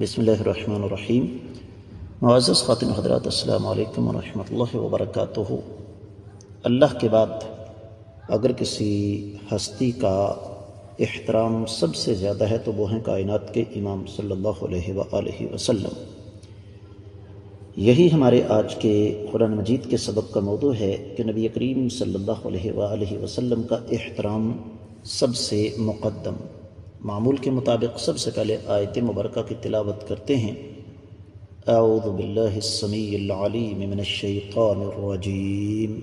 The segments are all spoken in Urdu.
بسم اللہ الرحمن الرحیم۔ معزز خواتین حضرات، السلام علیکم ورحمۃ اللہ وبرکاتہ۔ اللہ کے بعد اگر کسی ہستی کا احترام سب سے زیادہ ہے تو وہ ہیں کائنات کے امام صلی اللہ علیہ وآلہ وسلم۔ یہی ہمارے آج کے قرآن مجید کے سبق کا موضوع ہے کہ نبی کریم صلی اللہ علیہ وآلہ وسلم کا احترام سب سے مقدم۔ معمول کے مطابق سب سے پہلے آیت مبارکہ کی تلاوت کرتے ہیں۔ اعوذ باللہ السمیع العلیم من الشیطان الرجیم۔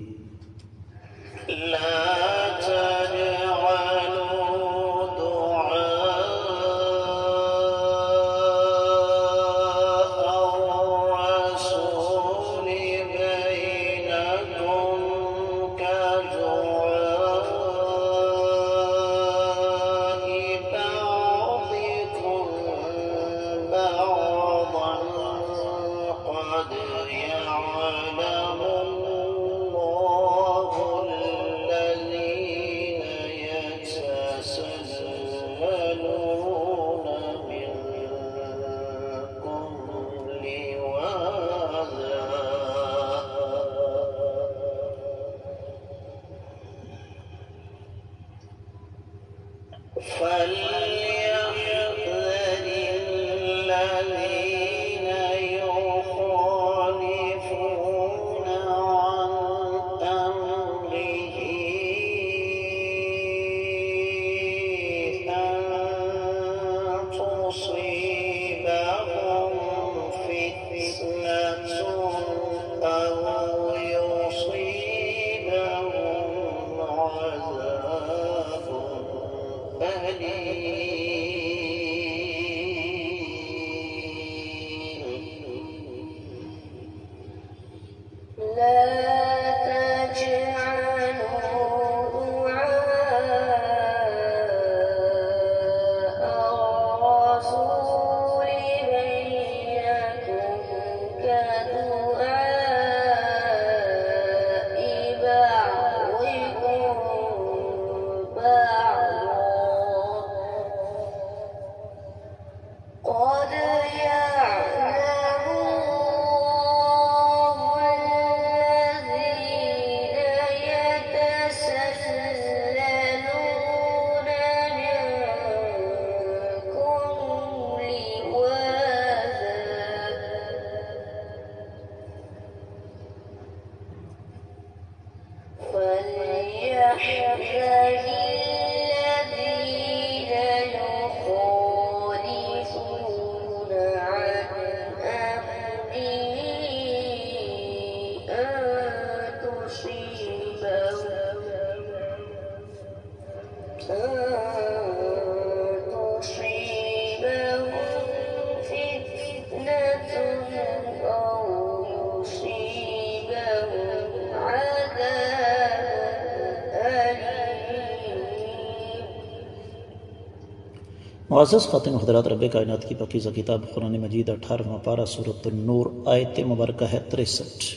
معزز خواتین و حضرات، رب کائنات کی پاکیزہ کتاب قرآن مجید 18واں پارہ سورۃ النور آیت مبارکہ ہے 63۔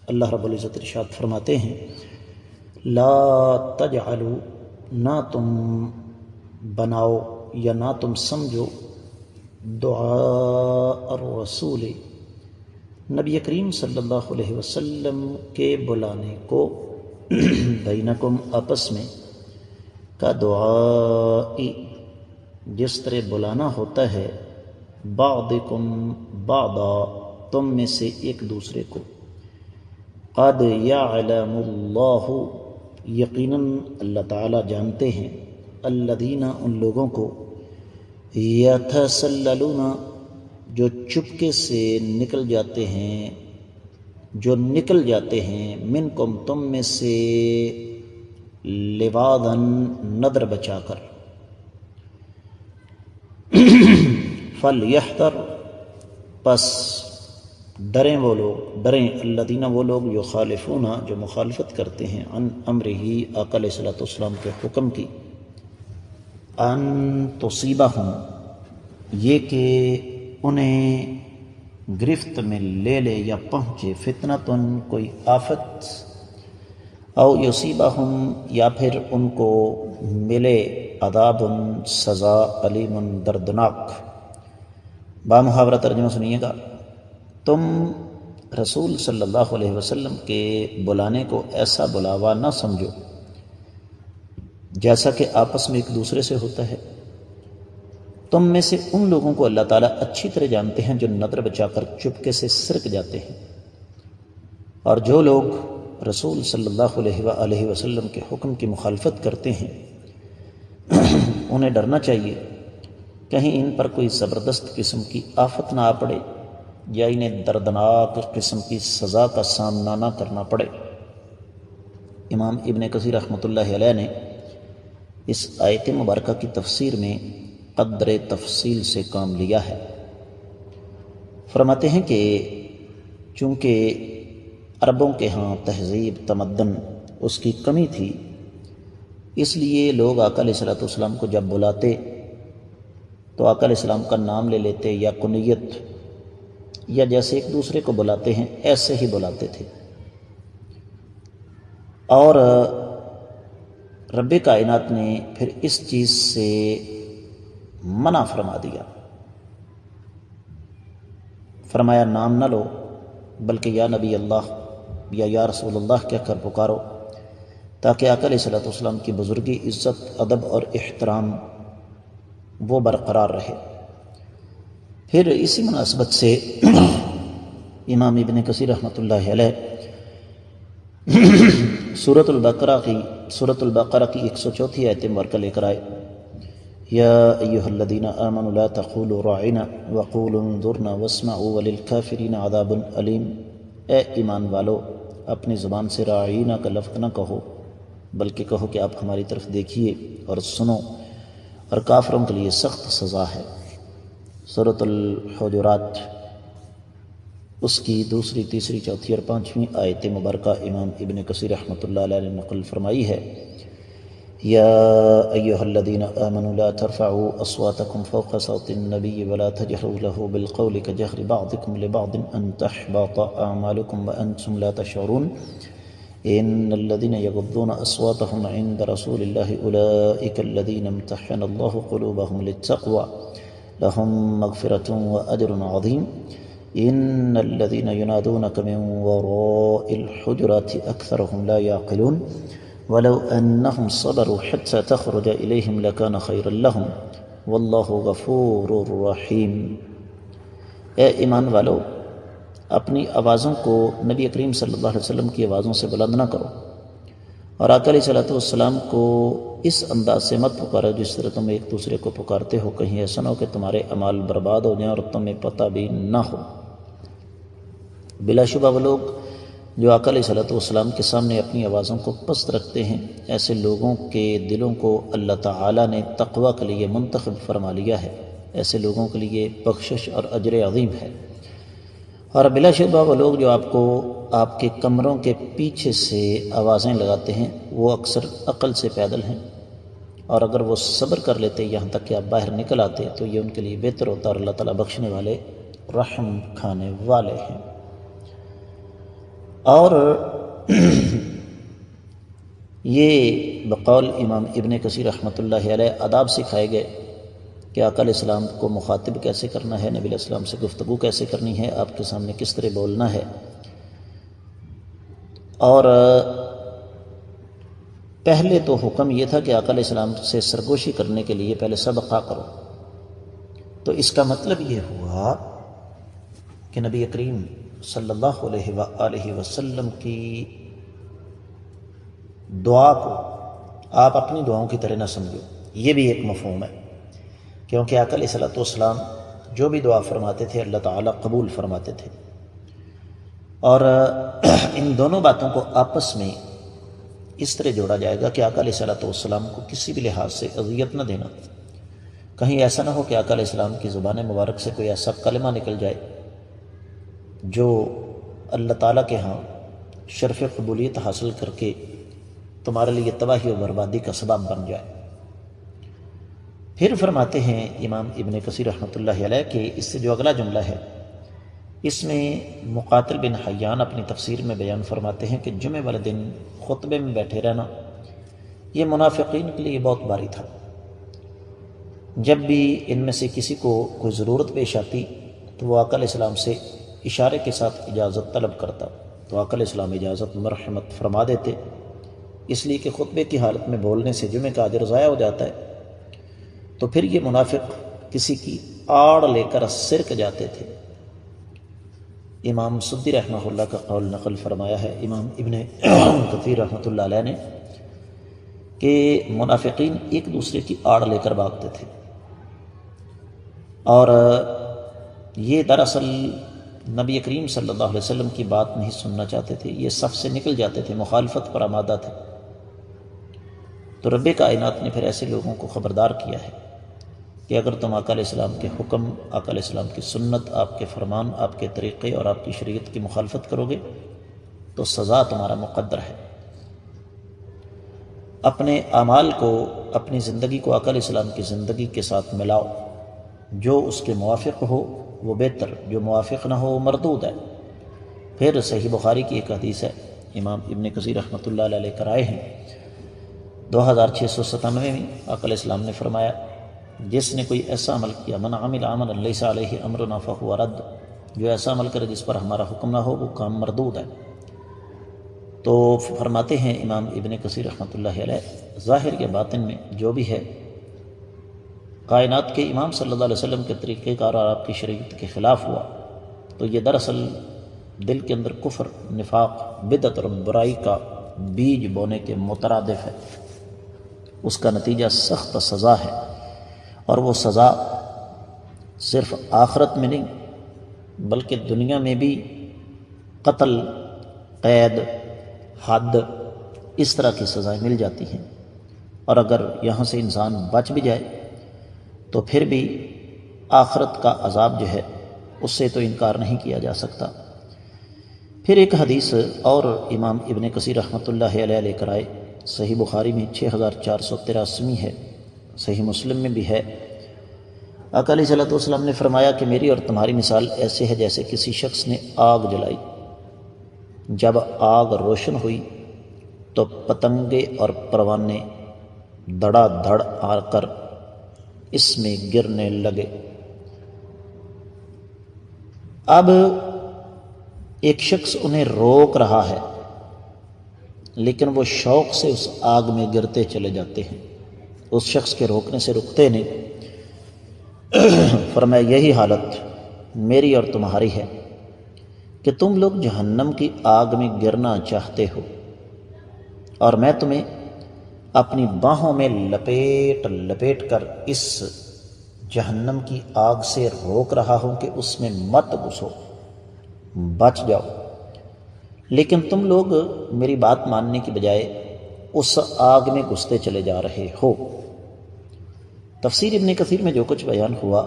اللہ رب العزت ارشاد فرماتے ہیں، لا تجعلوا، نہ تم بناؤ یا نہ تم سمجھو، دعاء الرسول، نبی کریم صلی اللہ علیہ وسلم کے بلانے کو، بینکم، آپس میں، کا دعائی، جس طرح بلانا ہوتا ہے، بعضکم بعضا، تم میں سے ایک دوسرے کو، قد یعلم اللہ، یقیناً اللہ تعالیٰ جانتے ہیں، الذین، ان لوگوں کو، یتسللون، جو چپکے سے نکل جاتے ہیں، منکم، تم میں سے، لواذاً، نظر بچا کر، فَلْيَحْذَرْ، پس ڈریں وہ الذین، وہ لوگ، یخالفون، جو مخالفت کرتے ہیں، عن امرہ، آقا علیہ الصلوۃ والسلام کے حکم کی، ان تصیبہم، یہ کہ انہیں گرفت میں لے لے یا پہنچے، فتنۃ، کوئی آفت، او یصیبہم، یا پھر ان کو ملے، عذاب، سزا، علیم، دردناک، بامحاورہ ترجمہ سنیے گا، تم رسول صلی اللہ علیہ وسلم کے بلانے کو ایسا بلاوا نہ سمجھو جیسا کہ آپس میں ایک دوسرے سے ہوتا ہے۔ تم میں سے ان لوگوں کو اللہ تعالیٰ اچھی طرح جانتے ہیں جو نظر بچا کر چپکے سے سرک جاتے ہیں، اور جو لوگ رسول صلی اللہ علیہ وآلہ وسلم کے حکم کی مخالفت کرتے ہیں انہیں ڈرنا چاہیے کہیں ان پر کوئی زبردست قسم کی آفت نہ آ پڑے یا انہیں دردناک قسم کی سزا کا سامنا نہ کرنا پڑے۔ امام ابن کثیر رحمۃ اللہ علیہ نے اس آیت مبارکہ کی تفسیر میں قدر تفصیل سے کام لیا ہے۔ فرماتے ہیں کہ چونکہ عربوں کے ہاں تہذیب تمدن اس کی کمی تھی، اس لیے لوگ آقا علیہ الصلوۃ والسلام کو جب بلاتے تو آقا علیہ السلام کا نام لے لیتے یا کنیت، یا جیسے ایک دوسرے کو بلاتے ہیں ایسے ہی بلاتے تھے، اور رب کائنات نے پھر اس چیز سے منع فرما دیا، فرمایا نام نہ لو بلکہ یا نبی اللہ یا رسول اللہ کہہ کر پکارو، تاکہ آقا علیہ الصلوۃ والسلام کی بزرگی، عزت، ادب اور احترام وہ برقرار رہے۔ پھر اسی مناسبت سے امام ابن کثیر رحمۃ اللہ علیہ سورۃ البقرہ کی 104 آیت مبارکہ لے کر آئے، یا ایھا الذین آمنوا لا تقولوا راعنا وقولوا انظرنا واسمعوا وللکافرین عذاب علیم۔ اے ایمان والو، اپنی زبان سے راعینا کا لفظ نہ کہو بلکہ کہو کہ آپ ہماری طرف دیکھیے اور سنو، اور کافروں کے لیے سخت سزا ہے۔ سورۃ الحجرات اس کی 2، 3، 4 اور 5 آیت مبارکہ امام ابن کثیر رحمۃ اللہ علیہ نے نقل فرمائی ہے، یا ایھا الذین آمنوا لا ترفعوا اصواتکم فوق صوت النبی ولا تجہروا له بالقول کجہر بعضکم لبعض ان تحبط اعمالکم وانتم لا تشعرون ان الذين يغضون اصواتهم عند رسول الله اولئك الذين امتحن الله قلوبهم للتقوى لهم مغفرة واجر عظيم ان الذين ينادونك من وراء الحجرات اكثرهم لا يعقلون ولو انهم صبروا حتى تخرج اليهم لكان خيرا لهم والله غفور رحيم۔ اے ایمان والو، اپنی آوازوں کو نبی کریم صلی اللہ علیہ وسلم کی آوازوں سے بلند نہ کرو، اور آقا علیہ الصلوۃ والسلام کو اس انداز سے مت پکارو جس طرح تم ایک دوسرے کو پکارتے ہو، کہیں ایسا نہ ہو کہ تمہارے اعمال برباد ہو جائیں اور تمہیں پتہ بھی نہ ہو۔ بلا شبہ وہ لوگ جو آقا علیہ الصلوۃ والسلام کے سامنے اپنی آوازوں کو پست رکھتے ہیں، ایسے لوگوں کے دلوں کو اللہ تعالیٰ نے تقوی کے لیے منتخب فرما لیا ہے، ایسے لوگوں کے لیے بخشش اور اجر عظیم ہے۔ اور بلا شبہ وہ لوگ جو آپ کو آپ کے کمروں کے پیچھے سے آوازیں لگاتے ہیں وہ اکثر عقل سے پیدل ہیں، اور اگر وہ صبر کر لیتے یہاں تک کہ آپ باہر نکل آتے تو یہ ان کے لیے بہتر ہوتا، اور اللہ تعالیٰ بخشنے والے رحم کھانے والے ہیں۔ اور یہ بقول امام ابن کثیر رحمۃ اللہ علیہ آداب سکھائے گئے کہ آقا علیہ السلام کو مخاطب کیسے کرنا ہے، نبی علیہ السلام سے گفتگو کیسے کرنی ہے، آپ کے سامنے کس طرح بولنا ہے، اور پہلے تو حکم یہ تھا کہ آقا علیہ السلام سے سرگوشی کرنے کے لیے پہلے صدقہ کرو، تو اس کا مطلب یہ ہوا کہ نبی کریم صلی اللہ علیہ وآلہ وسلم کی دعا کو آپ اپنی دعاؤں کی طرح نہ سمجھو، یہ بھی ایک مفہوم ہے، کیونکہ آقا علیہ السلام جو بھی دعا فرماتے تھے اللہ تعالیٰ قبول فرماتے تھے، اور ان دونوں باتوں کو آپس میں اس طرح جوڑا جائے گا کہ آقا علیہ السلام کو کسی بھی لحاظ سے اذیت نہ دینا، کہیں ایسا نہ ہو کہ آقا علیہ السلام کی زبان مبارک سے کوئی ایسا کلمہ نکل جائے جو اللہ تعالیٰ کے ہاں شرف قبولیت حاصل کر کے تمہارے لیے تباہی و بربادی کا سبب بن جائے۔ پھر فرماتے ہیں امام ابن کثیر رحمۃ اللہ علیہ کہ اس سے جو اگلا جملہ ہے اس میں مقاتل بن حیان اپنی تفسیر میں بیان فرماتے ہیں کہ جمعہ والے دن خطبے میں بیٹھے رہنا یہ منافقین کے لیے بہت بھاری تھا، جب بھی ان میں سے کسی کو کوئی ضرورت پیش آتی تو وہ آقا علیہ السلام سے اشارے کے ساتھ اجازت طلب کرتا، تو آقا علیہ السلام اجازت مرحمت فرما دیتے، اس لیے کہ خطبے کی حالت میں بولنے سے جمعہ کا اجر ضائع ہو جاتا ہے۔ تو پھر یہ منافق کسی کی آڑ لے کر سرک جاتے تھے۔ امام سدی رحمہ اللہ کا قول نقل فرمایا ہے امام ابن کثیر رحمۃ اللہ علیہ نے کہ منافقین ایک دوسرے کی آڑ لے کر بھاگتے تھے، اور یہ دراصل نبی کریم صلی اللہ علیہ وسلم کی بات نہیں سننا چاہتے تھے، یہ صف سے نکل جاتے تھے، مخالفت پر آمادہ تھے۔ تو رب کائنات نے پھر ایسے لوگوں کو خبردار کیا ہے کہ اگر تم آقا علیہ السلام کے حکم، آقا علیہ السلام کی سنت، آپ کے فرمان، آپ کے طریقے اور آپ کی شریعت کی مخالفت کرو گے تو سزا تمہارا مقدر ہے۔ اپنے اعمال کو، اپنی زندگی کو آقا علیہ السلام کی زندگی کے ساتھ ملاؤ، جو اس کے موافق ہو وہ بہتر، جو موافق نہ ہو وہ مردود ہے۔ پھر صحیح بخاری کی ایک حدیث ہے، امام ابن کثیر رحمۃ اللہ علیہ لے کر آئے ہیں 2697 میں، آقا علیہ السلام نے فرمایا جس نے کوئی ایسا عمل کیا، من عمل عملا لیس علیہ امرنا فہو رد، جو ایسا عمل کرے جس پر ہمارا حکم نہ ہو وہ کام مردود ہے۔ تو فرماتے ہیں امام ابن کثیر رحمۃ اللہ علیہ، ظاہر یا باطن میں جو بھی ہے، کائنات کے امام صلی اللہ علیہ وسلم کے طریقہ کار اور آپ کی شریعت کے خلاف ہوا تو یہ دراصل دل کے اندر کفر، نفاق، بدعت اور برائی کا بیج بونے کے مترادف ہے، اس کا نتیجہ سخت سزا ہے، اور وہ سزا صرف آخرت میں نہیں بلکہ دنیا میں بھی قتل، قید، حد، اس طرح کی سزائیں مل جاتی ہیں، اور اگر یہاں سے انسان بچ بھی جائے تو پھر بھی آخرت کا عذاب جو ہے اس سے تو انکار نہیں کیا جا سکتا۔ پھر ایک حدیث اور امام ابن کثیر رحمۃ اللہ علیہ لے کر آئے، صحیح بخاری میں 6483 ہے، صحیح مسلم میں بھی ہے۔ آقا علیہ صلی اللہ علیہ وسلم نے فرمایا کہ میری اور تمہاری مثال ایسے ہے جیسے کسی شخص نے آگ جلائی، جب آگ روشن ہوئی تو پتنگے اور پروانے دھڑا دھڑ آ کر اس میں گرنے لگے۔ اب ایک شخص انہیں روک رہا ہے لیکن وہ شوق سے اس آگ میں گرتے چلے جاتے ہیں، اس شخص کے روکنے سے رکتے نہیں۔ فرمایا یہی حالت میری اور تمہاری ہے کہ تم لوگ جہنم کی آگ میں گرنا چاہتے ہو، اور میں تمہیں اپنی باہوں میں لپیٹ لپیٹ کر اس جہنم کی آگ سے روک رہا ہوں کہ اس میں مت گھسو، بچ جاؤ، لیکن تم لوگ میری بات ماننے کی بجائے اس آگ میں گھستے چلے جا رہے ہو۔ تفسیر ابن کثیر میں جو کچھ بیان ہوا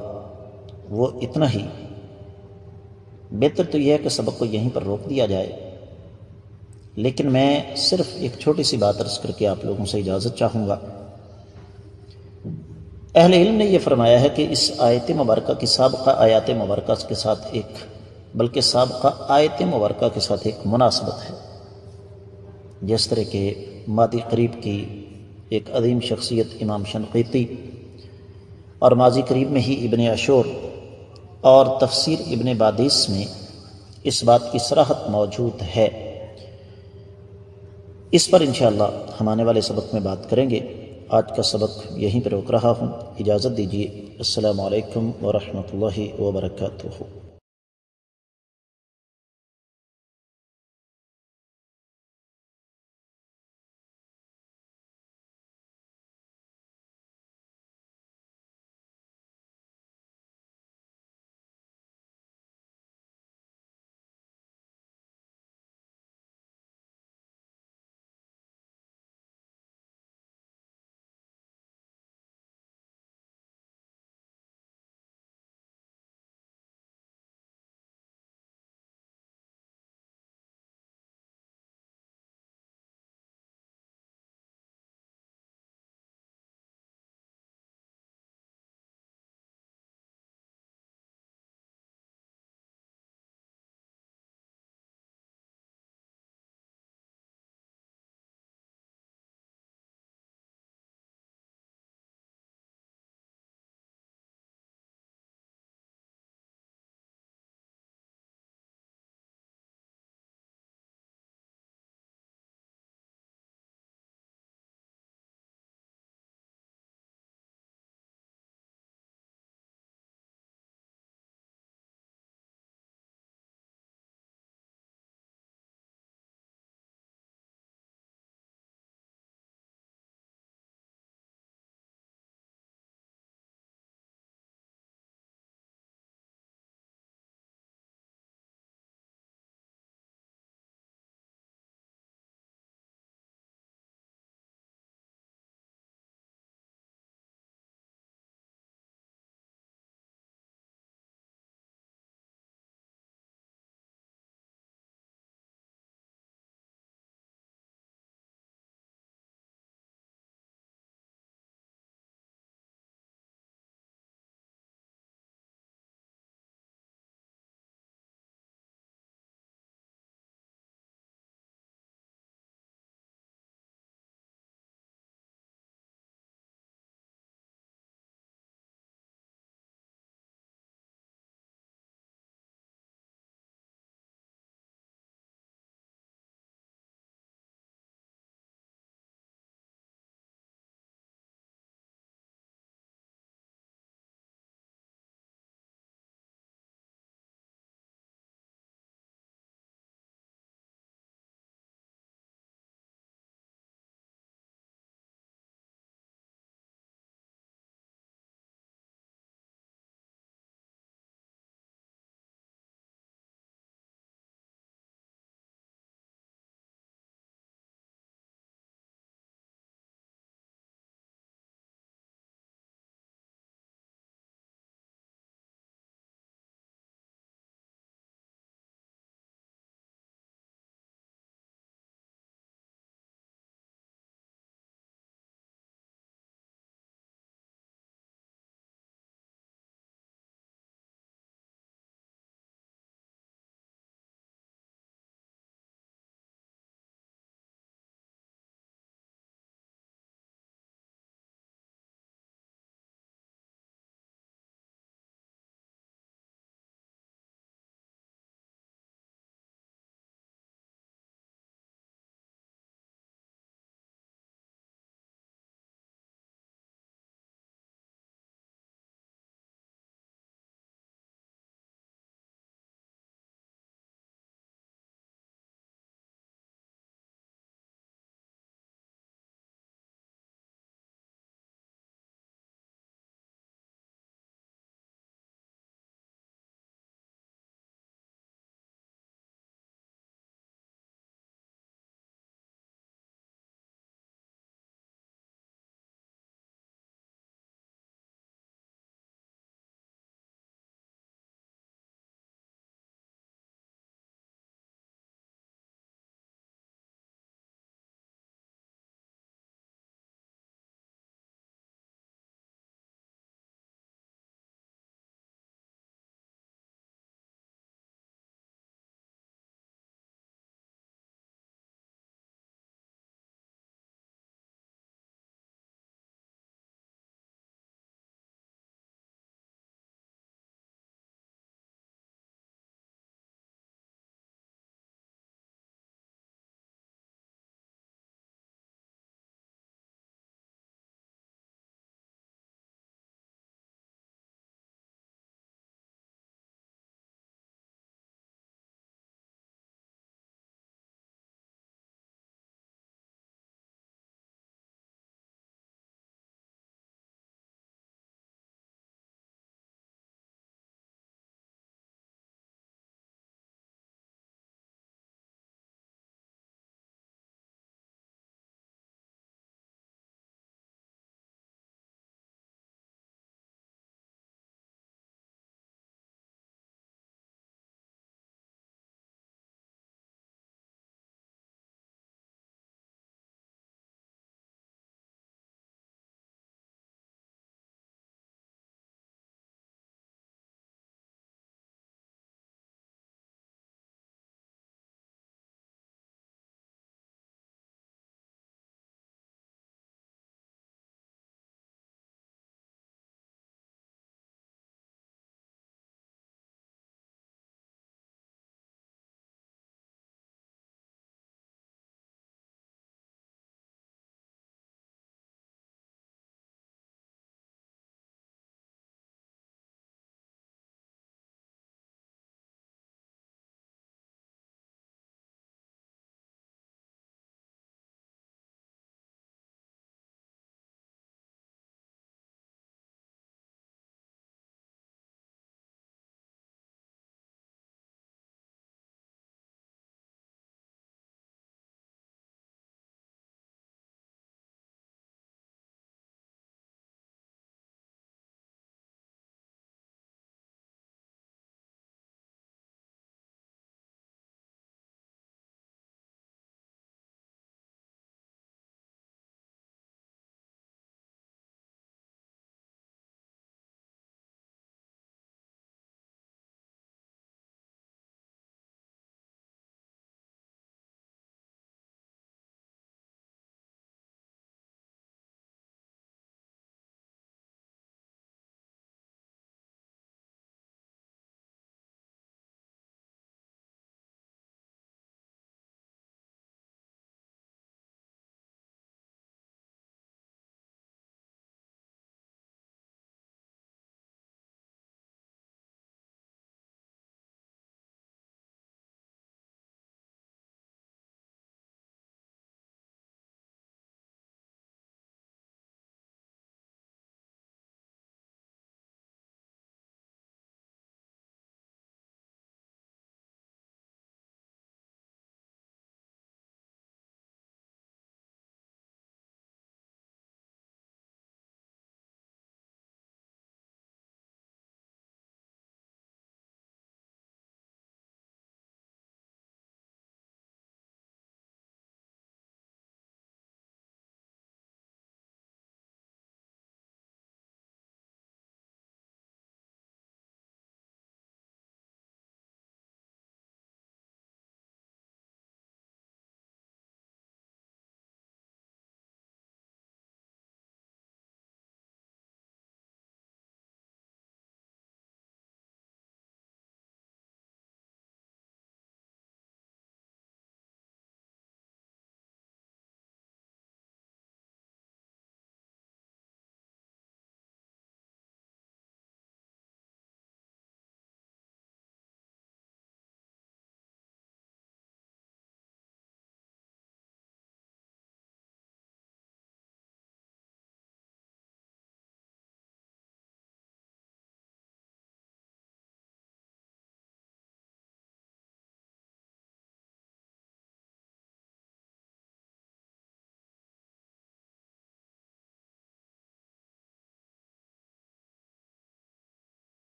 وہ اتنا ہی، بہتر تو یہ ہے کہ سبق کو یہیں پر روک دیا جائے، لیکن میں صرف ایک چھوٹی سی بات عرض کر کے آپ لوگوں سے اجازت چاہوں گا۔ اہل علم نے یہ فرمایا ہے کہ اس آیت مبارکہ کی سابقہ آیات مبارکہ کے ساتھ بلکہ سابقہ آیت مبارکہ کے ساتھ ایک مناسبت ہے، جس طرح کہ ماضی قریب کی ایک عظیم شخصیت امام شنقیطی، اور ماضی قریب میں ہی ابن عاشور اور تفسیر ابن بادیس میں اس بات کی صراحت موجود ہے۔ اس پر انشاءاللہ ہم آنے والے سبق میں بات کریں گے۔ آج کا سبق یہیں پر روک رہا ہوں، اجازت دیجیے۔ السلام علیکم ورحمۃ اللہ وبرکاتہ۔